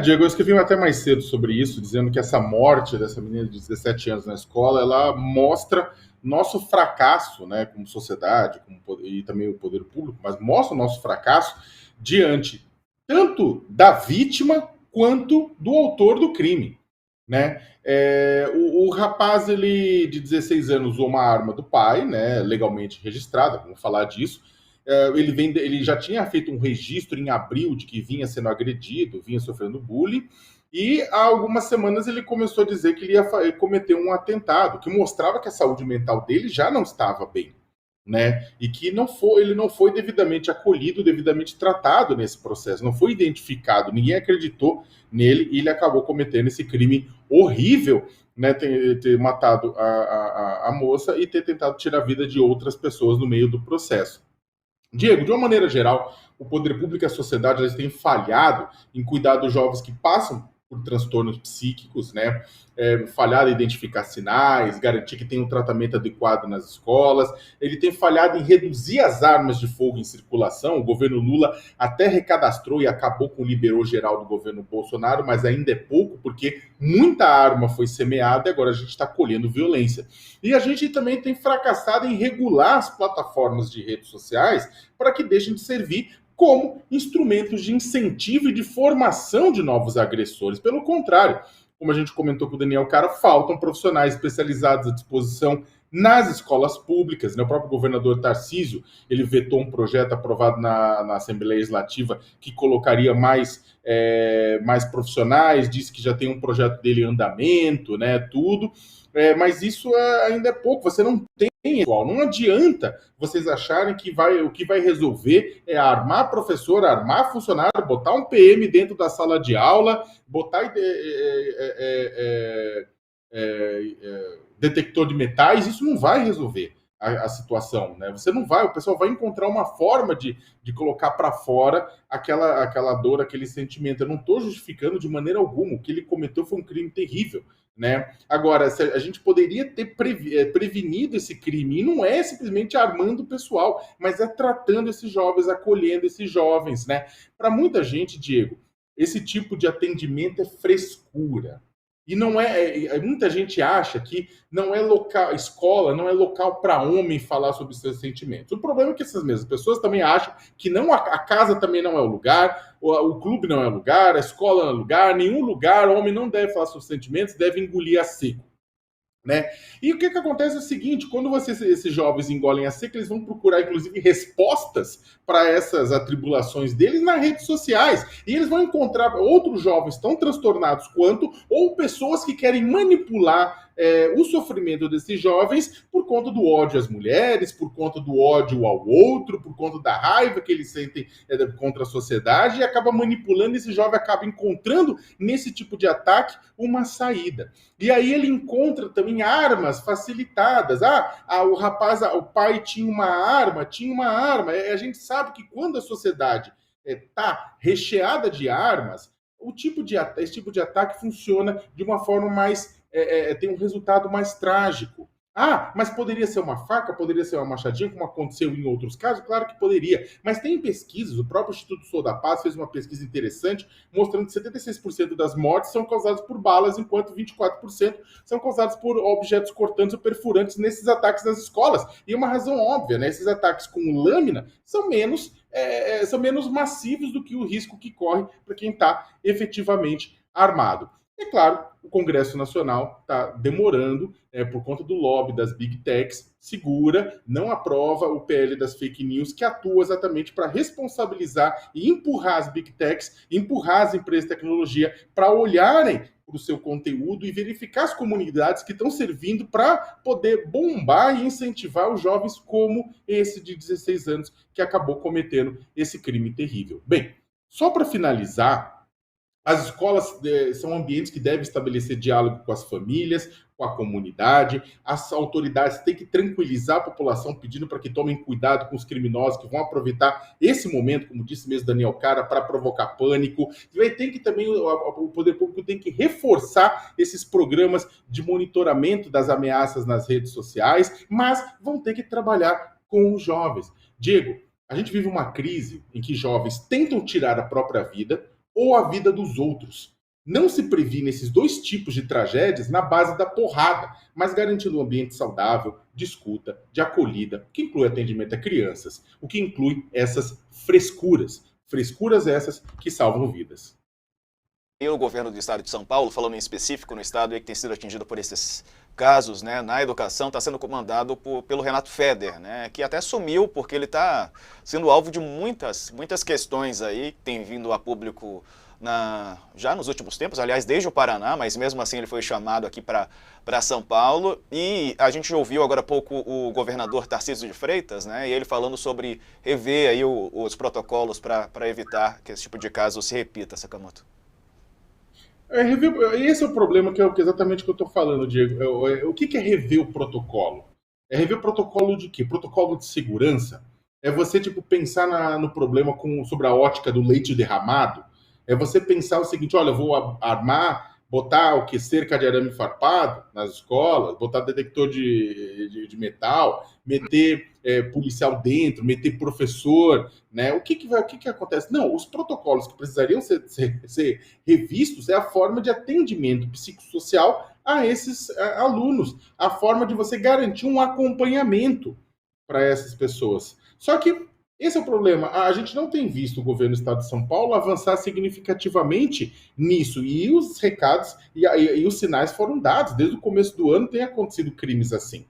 Diego, eu escrevi até mais cedo sobre isso, dizendo que essa morte dessa menina de 17 anos na escola, ela mostra nosso fracasso, né, como sociedade, e também o poder público, mas mostra o nosso fracasso diante tanto da vítima quanto do autor do crime, né? O rapaz, ele de 16 anos usou uma arma do pai, né, legalmente registrada, vamos falar disso. Ele já tinha feito um registro em abril de que vinha sendo agredido, vinha sofrendo bullying, e há algumas semanas ele começou a dizer que ele ia cometer um atentado, que mostrava que a saúde mental dele já não estava bem, né? E que ele não foi devidamente acolhido, devidamente tratado nesse processo, não foi identificado, ninguém acreditou nele e ele acabou cometendo esse crime horrível, né? Ter matado a moça e ter tentado tirar a vida de outras pessoas no meio do processo. Diego, de uma maneira geral, o poder público e a sociedade eles têm falhado em cuidar dos jovens que passam por transtornos psíquicos, né? Falhado em identificar sinais, garantir que tem um tratamento adequado nas escolas. Ele tem falhado em reduzir as armas de fogo em circulação. O governo Lula até recadastrou e acabou com o liberou geral do governo Bolsonaro, mas ainda é pouco, porque muita arma foi semeada e agora a gente está colhendo violência. E a gente também tem fracassado em regular as plataformas de redes sociais para que deixem de servir como instrumentos de incentivo e de formação de novos agressores. Pelo contrário, como a gente comentou com o Daniel Cara, faltam profissionais especializados à disposição nas escolas públicas. Né? O próprio governador Tarcísio, ele vetou um projeto aprovado na Assembleia Legislativa que colocaria mais profissionais, disse que já tem um projeto dele em andamento, né, tudo. Mas isso ainda é pouco, você não tem igual. Não adianta vocês acharem que o que vai resolver é armar professor, armar funcionário, botar um PM dentro da sala de aula, botar detector de metais, isso não vai resolver a situação, né? Você não vai, o pessoal vai encontrar uma forma de colocar para fora aquela dor, aquele sentimento. Eu não estou justificando de maneira alguma. O que ele cometeu foi um crime terrível, né? Agora, a gente poderia ter prevenido esse crime, e não é simplesmente armando o pessoal, mas é tratando esses jovens, acolhendo esses jovens, né? Para muita gente, Diego, esse tipo de atendimento é frescura. E não muita gente acha que não é local, escola não é local para homem falar sobre seus sentimentos. O problema é que essas mesmas pessoas também acham que não a casa também não é o lugar, o clube não é o lugar, a escola não é o lugar, nenhum lugar, o homem não deve falar sobre sentimentos, deve engolir a seco. Né? E o que acontece é o seguinte: quando esses jovens engolem a seca, eles vão procurar, inclusive, respostas para essas atribulações deles nas redes sociais. E eles vão encontrar outros jovens tão transtornados quanto, ou pessoas que querem manipular o sofrimento desses jovens por conta do ódio às mulheres, por conta do ódio ao outro, por conta da raiva que eles sentem contra a sociedade, e acaba manipulando. Esse jovem acaba encontrando nesse tipo de ataque uma saída. E aí ele encontra também armas facilitadas. O pai tinha uma arma. A gente sabe que quando a sociedade está recheada de armas, esse tipo de ataque funciona de uma forma tem um resultado mais trágico. Mas poderia ser uma faca, poderia ser uma machadinha, como aconteceu em outros casos? Claro que poderia. Mas tem pesquisas, o próprio Instituto Sou da Paz fez uma pesquisa interessante, mostrando que 76% das mortes são causadas por balas, enquanto 24% são causadas por objetos cortantes ou perfurantes nesses ataques nas escolas. E uma razão óbvia, né? Esses ataques com lâmina são menos massivos do que o risco que corre para quem está efetivamente armado. É claro, o Congresso Nacional está demorando, por conta do lobby das Big Techs, segura, não aprova o PL das fake news, que atua exatamente para responsabilizar e empurrar as Big Techs, empurrar as empresas de tecnologia para olharem para o seu conteúdo e verificar as comunidades que estão servindo para poder bombar e incentivar os jovens como esse de 16 anos que acabou cometendo esse crime terrível. Bem, só para finalizar, as escolas são ambientes que devem estabelecer diálogo com as famílias, com a comunidade. As autoridades têm que tranquilizar a população, pedindo para que tomem cuidado com os criminosos que vão aproveitar esse momento, como disse mesmo Daniel Cara, para provocar pânico. E tem que também, o poder público tem que reforçar esses programas de monitoramento das ameaças nas redes sociais, mas vão ter que trabalhar com os jovens. Diego, a gente vive uma crise em que jovens tentam tirar a própria vida, ou a vida dos outros. Não se previne esses dois tipos de tragédias na base da porrada, mas garantindo um ambiente saudável, de escuta, de acolhida, que inclui atendimento a crianças, o que inclui essas frescuras. Frescuras essas que salvam vidas. E o governo do estado de São Paulo, falando em específico no estado que tem sido atingido por esses casos, né, na educação, está sendo comandado pelo Renato Feder, né, que até sumiu porque ele está sendo alvo de muitas questões aí que tem vindo a público já nos últimos tempos, aliás, desde o Paraná, mas mesmo assim ele foi chamado aqui para São Paulo. E a gente ouviu agora há pouco o governador Tarcísio de Freitas, né, e ele falando sobre rever aí os protocolos para evitar que esse tipo de caso se repita, Sakamoto. Esse é o problema que é exatamente o que eu estou falando, Diego. O que é rever o protocolo? É rever o protocolo de quê? Protocolo de segurança? É você tipo pensar no problema sobre a ótica do leite derramado? É você pensar o seguinte: olha, eu vou armar, botar o que? Cerca de arame farpado nas escolas, botar detector de metal, meter policial dentro, meter professor, né? O que acontece? Não, os protocolos que precisariam ser revistos é a forma de atendimento psicossocial a esses alunos, a forma de você garantir um acompanhamento para essas pessoas. Só que esse é o problema. A gente não tem visto o governo do estado de São Paulo avançar significativamente nisso. E os recados e os sinais foram dados. Desde o começo do ano tem acontecido crimes assim.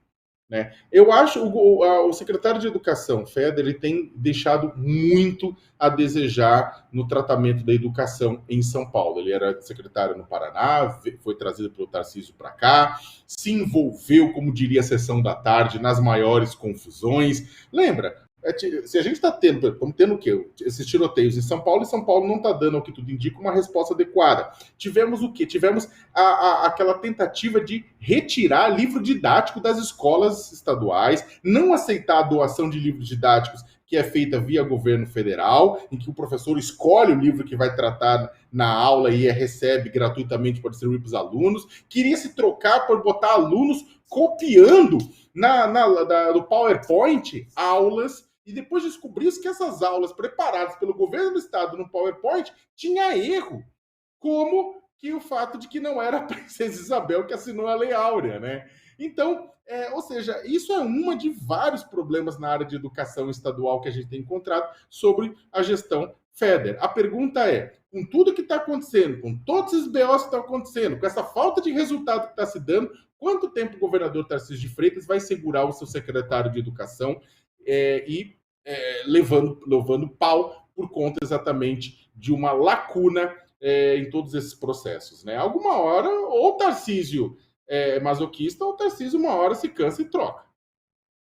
Né? Eu acho o secretário de Educação, Feder, ele tem deixado muito a desejar no tratamento da educação em São Paulo. Ele era secretário no Paraná, foi trazido pelo Tarcísio para cá, se envolveu, como diria a sessão da tarde, nas maiores confusões. Lembra? Se a gente está estamos tendo o quê? Esses tiroteios em São Paulo, e São Paulo não está dando, ao que tudo indica, uma resposta adequada. Tivemos o quê? Tivemos aquela tentativa de retirar livro didático das escolas estaduais, não aceitar a doação de livros didáticos que é feita via governo federal, em que o professor escolhe o livro que vai tratar na aula e recebe gratuitamente para distribuir para os alunos. Queria se trocar por botar alunos copiando no PowerPoint aulas, e depois descobriu-se que essas aulas preparadas pelo governo do estado no PowerPoint tinha erro, como que o fato de que não era a princesa Isabel que assinou a Lei Áurea, né? Então, ou seja, isso é uma de vários problemas na área de educação estadual que a gente tem encontrado sobre a gestão Feder. A pergunta é, com tudo que está acontecendo, com todos esses BOs que estão acontecendo, com essa falta de resultado que está se dando, quanto tempo o governador Tarcísio de Freitas vai segurar o seu secretário de Educação levando pau por conta exatamente de uma lacuna em todos esses processos, né? Alguma hora, ou o Tarcísio é masoquista, ou o Tarcísio uma hora se cansa e troca.